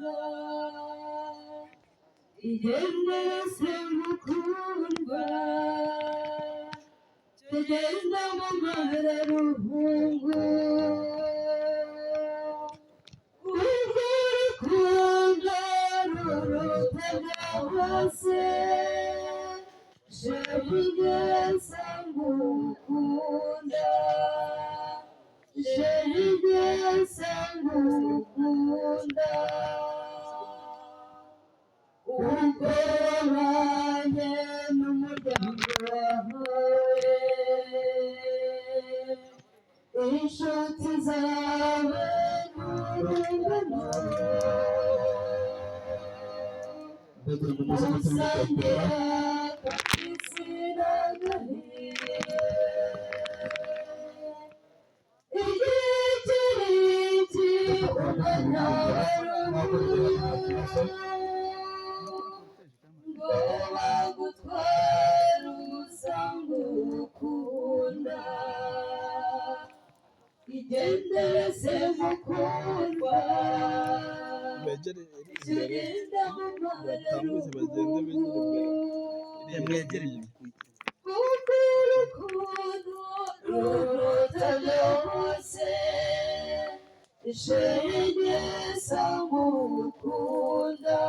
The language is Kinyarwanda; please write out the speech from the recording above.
mukunda igendere se mukundwa tugenda mu mara ruhungu urwo rukundo rurutega hose Jerigesa ngukunda Jerigesa ngukunda ubwo wabanye n'umuryango wawe inshuti zawe n'urungano musangira isi n'agahinda igihe kiriki umwanya w'uruhu ngo bagutware umusango ukunda igendere se mukundwa tugenda mu mara kuko urukundo ruruta byose Jerigesa ngukunda